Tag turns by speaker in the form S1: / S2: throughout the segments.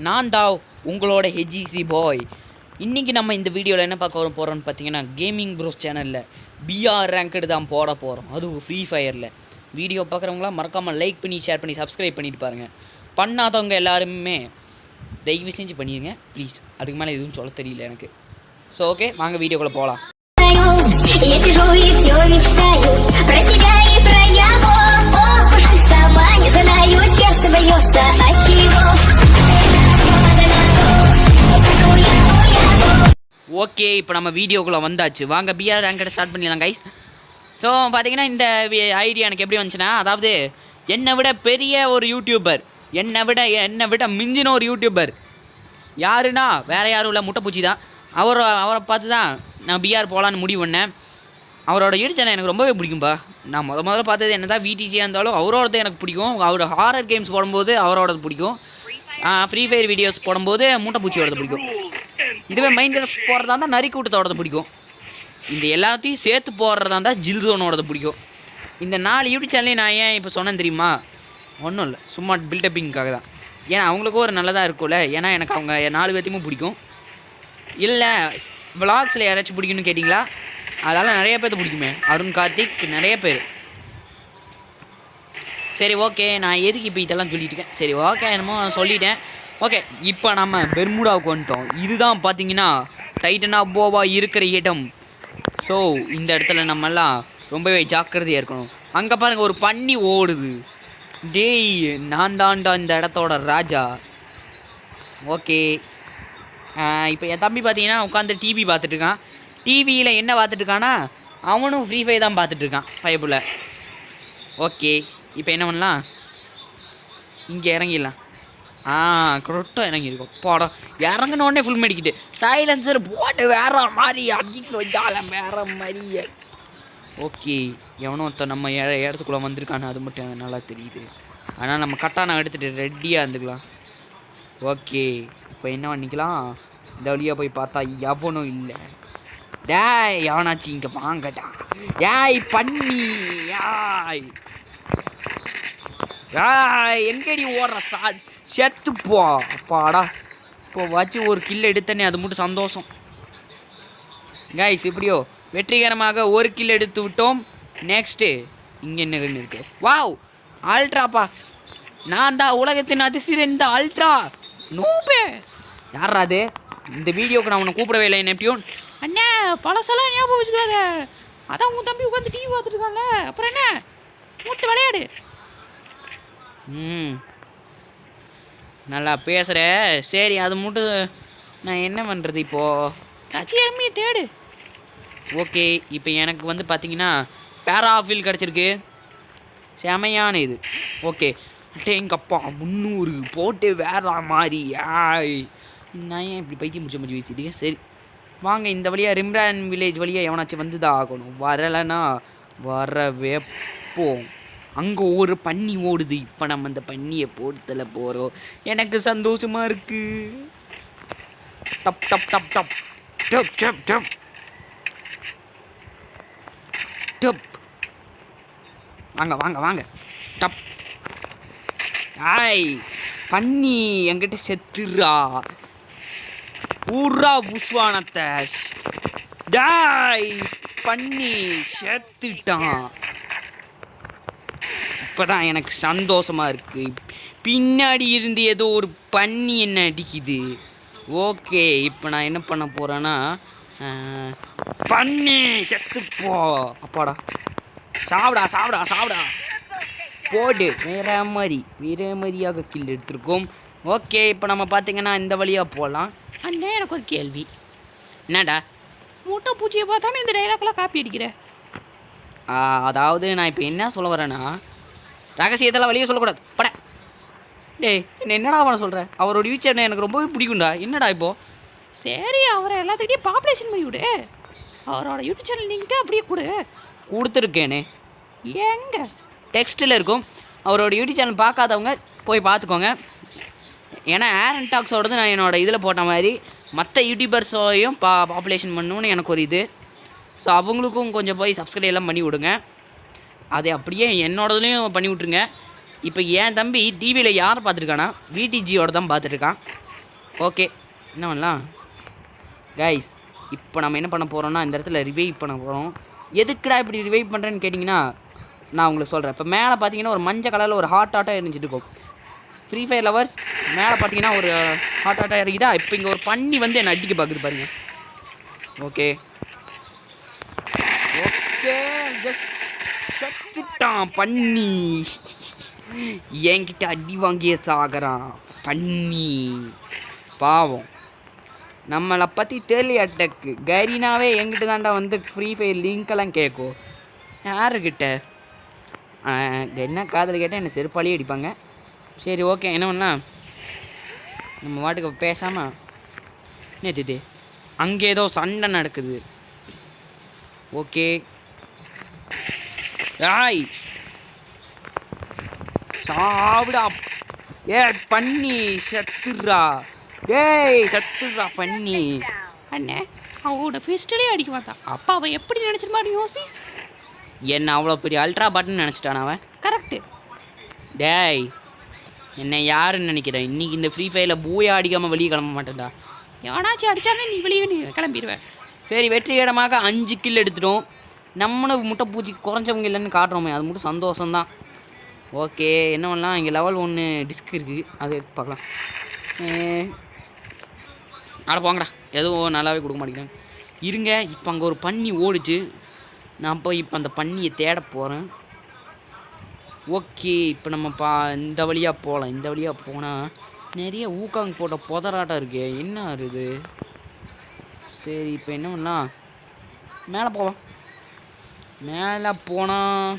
S1: நான் தான் உங்களோட ஹெஜிசி பாய். இன்றைக்கி நம்ம இந்த வீடியோவில் என்ன பார்க்க போகிறோம்னு பார்த்தீங்கன்னா, கேமிங் ப்ரோஸ் சேனலில் பிஆர் ரேங்க்டு தான் போட போகிறோம். அதுவும் ஃப்ரீ ஃபயரில். வீடியோ பார்க்குறவங்களாம் மறக்காமல் லைக் பண்ணி ஷேர் பண்ணி சப்ஸ்கிரைப் பண்ணிட்டு பாருங்கள். பண்ணாதவங்க எல்லாருமே தயவு செஞ்சு பண்ணிடுங்க ப்ளீஸ். அதுக்கு மேலே எதுவும் சொல்ல தெரியல எனக்கு. ஸோ ஓகே, வாங்க வீடியோக்குள்ளே போகலாம்.
S2: Я сижу и все мечтаю про себя и про его. Ох уж и сама не задаю, сердце бьется от чего.
S1: ஓகே, இப்போ நம்ம வீடியோக்குள்ளே வந்தாச்சு. வாங்க பிஆர் ரேங்கை ஸ்டார்ட் பண்ணிடலாம் கைஸ். ஸோ பார்த்தீங்கன்னா இந்த ஐடியா எனக்கு எப்படி வந்துச்சுன்னா, அதாவது என்னை விட பெரிய ஒரு யூடியூபர், என்னை விட மிஞ்சின ஒரு யூடியூபர் யாருன்னா வேறு யாரும் இல்லை, முட்டைப்பூச்சி தான். அவரை பார்த்து தான் நான் பிஆர் போகலான்னு முடிவு பண்ணேன். அவரோட யூடியூப் சேனல் எனக்கு ரொம்பவே பிடிக்கும்பா. நான் முதல்ல பார்த்தது என்ன தான் விடிஜியாக இருந்தாலும் அவரோடது எனக்கு பிடிக்கும். அவரோட ஹாரர் கேம்ஸ் போடும்போது அவரோடது பிடிக்கும். ஃப்ரீ ஃபயர் வீடியோஸ் போடும்போது முட்டைப்பூச்சியோடது பிடிக்கும். இதுவே மைண்ட் போடுறதா இருந்தால் நரி கூட்டத்தோடது பிடிக்கும். இந்த எல்லாத்தையும் சேர்த்து போடுறதா இருந்தால் ஜில் ஜோனோடது பிடிக்கும். இந்த 4 யூடியூப் சேனலையும் நான் ஏன் இப்போ சொன்னேன் தெரியுமா? ஒன்றும் இல்லை, சும்மா பில்டப்பிங்காக தான். ஏன்னா அவங்களுக்கும் ஒரு நல்லதாக இருக்கும்ல. ஏன்னா எனக்கு அவங்க 4 பேர்த்தையுமே பிடிக்கும். இல்லை விளாக்ஸில் யாராச்சும் பிடிக்குன்னு கேட்டிங்களா? அதெல்லாம் நிறைய பேர்த்து பிடிக்குமே. அருண், கார்த்திக், நிறைய பேர். சரி ஓகே, நான் எதுக்கு இப்போ இதெல்லாம் சொல்லிட்டு இருக்கேன்? சரி ஓகே, என்னமோ சொல்லிட்டேன். ஓகே, இப்போ நம்ம பெர்முடாவுக்கு வந்துட்டோம். இதுதான் பார்த்தீங்கன்னா டைட்டனா போவா இருக்கிற இடம். ஸோ இந்த இடத்துல நம்மெல்லாம் ரொம்பவே ஜாக்கிரதையாக இருக்கணும். அங்கே பாருங்கள், ஒரு பன்னி ஓடுது. டேய், நான் தாண்டா இந்த இடத்தோட ராஜா. ஓகே, இப்போ என் தம்பி பார்த்தீங்கன்னா உட்காந்து டிவி பார்த்துட்ருக்கான். டிவியில் என்ன பார்த்துட்ருக்கானா, அவனும் ஃப்ரீ ஃபயர் தான் பார்த்துட்ருக்கான் பயப்புல. ஓகே, இப்போ என்ன பண்ணலாம், இங்கே இறங்கிடலாம். கரெக்டாக இறங்கியிருக்கோம். போடம் இறங்கினோடனே ஃபுல் மெடிக்கிட்டு சைலன்சர் போட்டு வேற மாதிரி அடிக்கணும், ஜாலம் வேற மாதிரியே. ஓகே, எவனோ ஒருத்தன் நம்ம இடத்துக்குள்ளே வந்திருக்கானு அது மட்டும் நல்லா தெரியுது. ஆனால் நம்ம கட்டான எடுத்துகிட்டு ரெடியாக இருந்துக்கலாம். ஓகே, இப்போ என்ன பண்ணிக்கலாம், இந்த வழியாக போய் பார்த்தா எவனும் இல்லை. டேய், எவனாச்சு இங்கே வாங்கடா. ஏய் பண்ணி, எங்கடி ஓடுற செத்துப்போ. அப்பாடா, இப்போ வச்சு ஒரு கில் எடுத்தனே, அது மட்டும் சந்தோஷம் கைஸ். இப்படியோ வெற்றிகரமாக ஒரு கில் எடுத்து விட்டோம். நெக்ஸ்ட்டு இங்கே என்ன கண்ணு இருக்கு? வாவ், அல்ட்ராப்பா. நான் தான் உலகத்தின் அதிசிறந்த அல்ட்ரா நூபே. யாரா அது? இந்த வீடியோக்கு நான் உன்னை கூப்பிடவே இல்லை நெப்டியூன். அண்ணே, பழசெல்லாம் ஞாபகம் வச்சுக்காத. அதான் உன் தம்பி உட்காந்து டிவி பார்த்துருக்காங்க. அப்புறம் என்ன, மூட்டு விளையாடு. நல்லா பேசுகிற. சரி, அது மட்டும் நான் என்ன பண்ணுறது இப்போது? நச்சியம்மியை தேடு. ஓகே, இப்போ எனக்கு வந்து பார்த்தீங்கன்னா பேராஃபில் கிடச்சிருக்கு. செமையான இது. ஓகே, எங்கப்பா 300 போட்டு வேற மாதிரி. நான் ஏன் இப்படி பைத்தியம் முடிச்சு வச்சுட்டு? சரி வாங்க, இந்த வழியாக ரிம்ரான் வில்லேஜ் வழியாக எவனாச்சும் வந்து தான் ஆகணும். வரலைன்னா வர வைப்போம். அங்கே ஒரு பன்னி ஓடுது. இப்போ நம்ம அந்த பன்னியை போடுதல போகிறோம். எனக்கு சந்தோஷமாக இருக்குது. டப் டப் டப் டப் டப் டப் டப் டப். வாங்க வாங்க வாங்க, டப். பன்னி என்கிட்ட செத்துறா. ஊரா புஷ்வானத்தை. டாய், பண்ணி செத்துட்டான். இப்போதான் எனக்கு சந்தோஷமாக இருக்குது. பின்னாடி இருந்து ஏதோ ஒரு பன்னி என்ன அடிக்குது. ஓகே, இப்போ நான் என்ன பண்ண போகிறேன்னா, பன்னி செத்துப்போ. அப்பாடா, சாப்பிடா சாப்பிடா சாப்பிடா போடு. வேற மாதிரியாக கில் எடுத்துருக்கோம். ஓகே, இப்போ நம்ம பார்த்தீங்கன்னா இந்த வழியாக போகலாம். அண்ணே, எனக்கு ஒரு கேள்வி. என்னடா, மூட்டை பூச்சியை பார்த்தானே இந்த டைலாக்லாம் காப்பி அடிக்கிற? அதாவது நான் இப்போ என்ன சொல்ல வரேன்னா, ரகசியத்தெல்லாம் வெளியே சொல்லக்கூடாது. பட டேய், என்னடா அவனை சொல்கிற? அவரோட யூடியூப் எனக்கு ரொம்பவே பிடிக்கும்டா. என்னடா இப்போது? சரி, அவரை எல்லாத்துக்கிட்டையும் பாப்புலேஷன் பண்ணி விடு. அவரோட யூடியூப் சேனல் நீங்கள் அப்படியே கொடுத்துருக்கேனே. எங்கே டெக்ஸ்ட்டில் இருக்கும். அவரோட யூடியூப் சேனல் பார்க்காதவங்க போய் பார்த்துக்கோங்க. ஏன்னா ஆரன் டாக்ஸோடது நான் என்னோடய இதில் போட்ட மாதிரி மற்ற யூடியூபர்ஸையும் பாப்புலேஷன் பண்ணணுன்னு எனக்கு ஒரு இது. ஸோ அவங்களுக்கும் கொஞ்சம் போய் சப்ஸ்கிரைப் எல்லாம் பண்ணி விடுங்க. அதை அப்படியே என்னோடதுலேயும் பண்ணி விட்ருங்க. இப்போ என் தம்பி டிவியில் யார் பார்த்துருக்கானா விடிஜியோட தான் பார்த்துருக்கான். ஓகே என்ன பண்ணலாம் கைஸ், இப்போ நம்ம என்ன பண்ண போகிறோம்னா இந்த இடத்துல ரிவைவ் பண்ண போகிறோம். எதுக்குடா இப்படி ரிவைவ் பண்ணுறேன்னு கேட்டிங்கன்னா நான் உங்களுக்கு சொல்கிறேன். இப்போ மேலே பார்த்தீங்கன்னா ஒரு மஞ்சள் கலரில் ஒரு ஹாட்டாக எரிஞ்சிட்டு இருக்கும். ஃப்ரீ ஃபயர் லவர்ஸ் மேலே பார்த்தீங்கன்னா ஒரு ஹாட்டாக இறங்கிதா. இப்போ இங்கே ஒரு பன்னி வந்து என்னை அடிக்க பார்க்குது பாருங்க. ஓகே ஓகே ஜஸ்ட் செத்துட்டான் பன்னி. என்கிட்ட அடி வாங்கிய சாகறான் பன்னி பாவம். நம்மளை பற்றி தெரியட்டக்கு கரீனாவே எங்கிட்ட தாண்டா வந்து ஃப்ரீ ஃபயர் லிங்க்கெல்லாம் கேட்கும். யாருக்கிட்ட என்ன காதல் கேட்டால் என்னை செருப்பாலேயே அடிப்பாங்க. சரி ஓகே என்ன பண்ணலாம், நம்ம வாட்டுக்கு பேசாமல் நேற்று அங்கே ஏதோ சண்டை நடக்குது. ஓகே ஆய் சாப்பிடா ஏ பண்ணி செத்துடுறா. டேய் செத்துடுறா பண்ணி.
S3: அண்ணே அவளோட பிஸ்டலே அடிக்க மாட்டான். அப்பா அவன் எப்படி நினச்சிருமாரு யோசி.
S1: என்ன அவ்வளோ பெரிய அல்ட்ரா பட்டன் நினச்சிட்டான் அவன்.
S3: கரெக்டு.
S1: டேய் என்ன யாருன்னு நினைக்கிறேன். இன்றைக்கி இந்த ஃப்ரீ ஃபயரில் பூயா அடிக்காமல் வெளியே கிளம்ப மாட்டேன்டா.
S3: எவனாச்சும் அடித்தானே நீ வெளியே நீ கிளம்பிடுவேன்.
S1: சரி வெற்றிகரமாக 5 கில் எடுத்துட்டோம். நம்மளும் முட்டை பூச்சி குறைஞ்சவங்க இல்லைன்னு காட்டுறோமே, அது மட்டும் சந்தோஷம்தான். ஓகே என்ன பண்ணலாம், இங்கே லெவல் 1 டிஸ்க் இருக்குது, அதை எடுத்து பார்க்கலாம். அட போங்கடா, எதுவும் நல்லாவே கொடுக்க மாட்டேங்கிறாங்க. இருங்க இப்போ அங்கே ஒரு பன்னி ஓடிச்சு. நான் போய் இப்போ அந்த பன்னியை தேட போகிறேன். ஓகே இப்போ நம்ம இந்த வழியாக போகலாம். இந்த வழியாக போனால் நிறைய ஊக்காங்க போட்ட புதராட்டம் இருக்கு. என்ன ஆகுது? சரி இப்போ என்ன பண்ணலாம், மேலே போகலாம். மேலே போனால்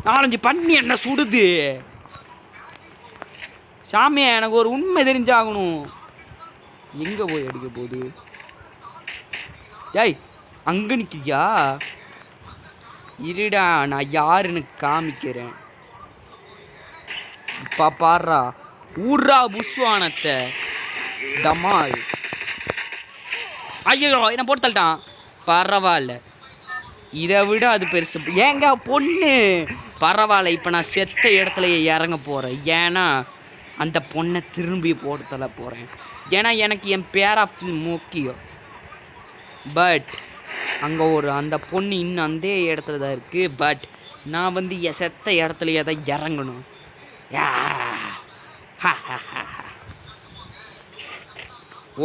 S1: 4-5 பன்னி என்ன சுடுது. சாமியா எனக்கு ஒரு உண்மை தெரிஞ்சாகணும். எங்கே போய் அடிக்க போகுது? ஏய் அங்கே நிற்கிறியா? இருடா நான் யாருன்னு காமிக்கிறேன். இப்போ பாடுறா ஊர்ரா புஷ்வானத்தை டமால். ஐயோ என்ன போட்டு தள்ளிட்டான். பரவாயில்ல, இதை விட அது பெருசு. ஏங்க பொண்ணு பரவாயில்ல. இப்போ நான் செத்த இடத்துல இறங்க போகிறேன். ஏன்னா அந்த பொண்ணை திரும்பி போட்டு தள்ள போகிறேன். ஏன்னா எனக்கு என் பேர் ஆஃப் முக்கியம். பட் அங்கே அந்த பொண்ணு இன்னும் அந்த இடத்துல தான் இருக்குது. பட் நான் வந்து செத்த இடத்துலையே தான் இறங்கணும்.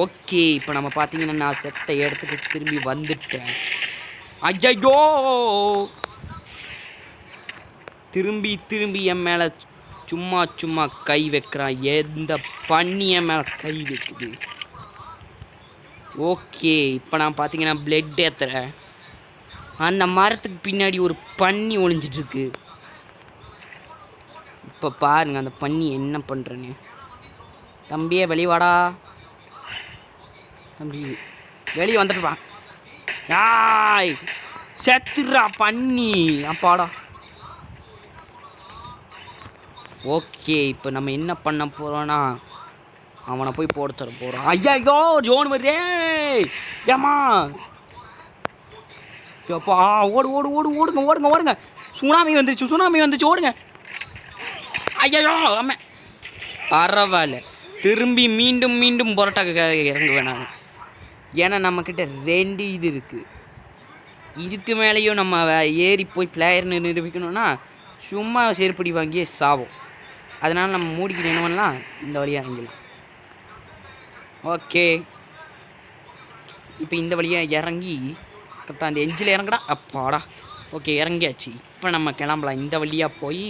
S1: ஓகே இப்போ நம்ம பார்த்தீங்கன்னா நான் செத்த இடத்துக்கு திரும்பி வந்துட்டேன். ஐயோ திரும்பி என் மேலே சும்மா கை வைக்கிறான். எந்த பண்ணி என் மேலே கை வைக்குது. ஓகே இப்போ நான் பார்த்தீங்கன்னா பிளட் ஏற்றுறேன். அந்த மரத்துக்கு பின்னாடி ஒரு பன்னி ஒளிஞ்சிட்ருக்கு. இப்போ பாருங்கள் அந்த பன்னி என்ன பண்ணுறேன்னு. தம்பியே வெளிவாடா தம்பி, வெளியே வந்துட்டுப்பான். யாய் செத்துடுறா பன்னி. அப்பாடா. ஓகே இப்போ நம்ம என்ன பண்ண போகிறோன்னா அவனை போய் போட தர போகிறோம். ஐயோ ஜோன் வருதே. ஏமா எப்பா ஓடுங்க. சுனாமி வந்துச்சு ஓடுங்க. ஐயோ ஆமா பரவாயில்ல. திரும்பி மீண்டும் புரோட்டாக்கு இறங்க வேணாங்க. ஏன்னா நம்மக்கிட்ட 2 இது இருக்குது. இதுக்கு மேலேயும் நம்ம ஏறி போய் பிளேயர்னு நிரூபிக்கணும்னா சும்மா செருப்படி வாங்கியே சாவோம். அதனால் நம்ம மூடிக்கிட்டு என்ன பண்ணலாம், இந்த வழியாக இறங்கிடலாம். ஓகே இப்போ இந்த வழியாக இறங்கி கரெக்டாக அந்த எஞ்சில் இறங்கடா. அப்பாடா. ஓகே இறங்கியாச்சு. இப்போ நம்ம கிளம்பலாம். இந்த வழியாக போய்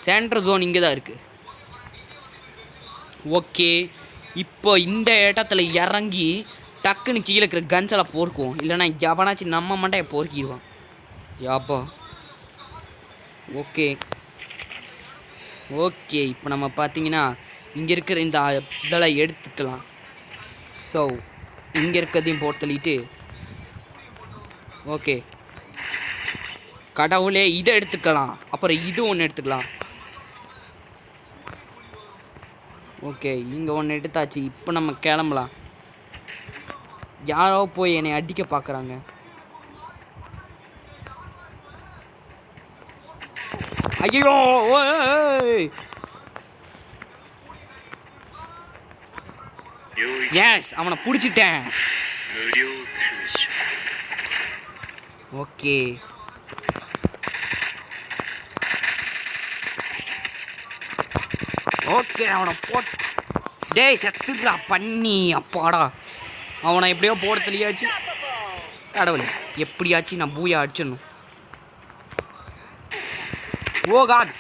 S1: சென்ட்ரல் ஜோன் இங்கே தான் இருக்குது. ஓகே இப்போ இந்த இடத்துல இறங்கி டக்குன்னு கீழே இருக்கிற கன்ஸெல்லாம் பொறுக்குவோம். இல்லைனா எவனாச்சும் நம்ம மண்டையை பொறுக்கிடுவான். யாப்பா. ஓகே இப்போ நம்ம பார்த்தீங்கன்னா இங்கே இருக்கிற இந்த இதெல்லாம் எடுத்துக்கலாம். ஸோ இங்கே இருக்கிறதையும் போட்டு தள்ளிட்டு ஓகே கடவுளே இதை எடுத்துக்கலாம். அப்புறம் இது ஒன்று எடுத்துக்கலாம். ஓகே இங்கே ஒன்று எடுத்தாச்சு. இப்போ நம்ம கிளம்பலாம். யாரோ போய் என்னை அடிக்க பார்க்குறாங்க. ஐயோ எஸ் அவனை பிடிச்சிட்டேன் ஓகே ஓகே அவனை போட் டேய் செத்துடா பண்ணி அப்பாடா அவனை எப்படியோ போட தெளியாச்சு கடவுள் எப்படியாச்சு நான் பூயா அடிச்சிடணும் ஓ காட்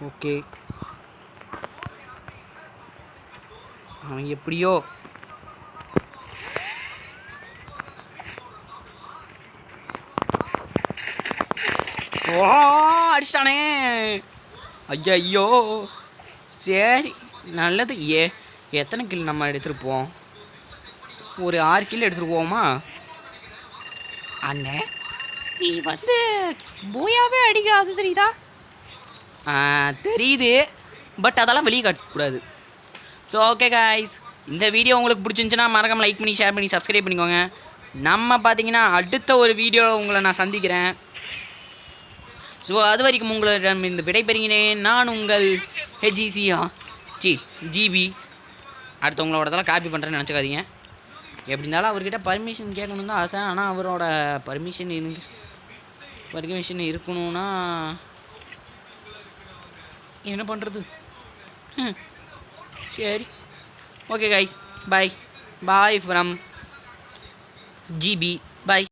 S1: ஓகே அவன் எப்படியோ ஓ அடிச்சிட்டானே ஐயோ சரி நல்லது எத்தனை கில் நம்ம எடுத்துகிட்டு போவோம் ஒரு 6 கில் எடுத்துகிட்டு போவோமா
S3: அண்ணே நீ வந்து பூயாவே அடிக்காது தெரியுதா
S1: தெரியுது பட் அதெல்லாம் வெளியே காட்டக்கூடாது ஸோ ஓகே காய்ஸ் இந்த வீடியோ உங்களுக்கு பிடிச்சிருந்துச்சுன்னா மறக்காம லைக் பண்ணி ஷேர் பண்ணி சப்ஸ்கிரைப் பண்ணிக்கோங்க நம்ம பார்த்தீங்கன்னா அடுத்த ஒரு வீடியோவில் உங்களை நான் சந்திக்கிறேன் ஸோ அது வரைக்கும் உங்களிடம் இந்த விடைபெறுகிறேன் நான் உங்கள் ஹெச்இசியா ஜிபி அடுத்தவங்களோடதெல்லாம் காப்பி பண்ணுறேன்னு நினச்சிக்காதீங்க எப்படி இருந்தாலும் அவர்கிட்ட பர்மிஷன் கேட்கணும் தான் ஆசை ஆனால் அவரோட பர்மிஷன் இருக்கணும்னா என்ன பண்ணுறது சரி okay guys bye bye from GB bye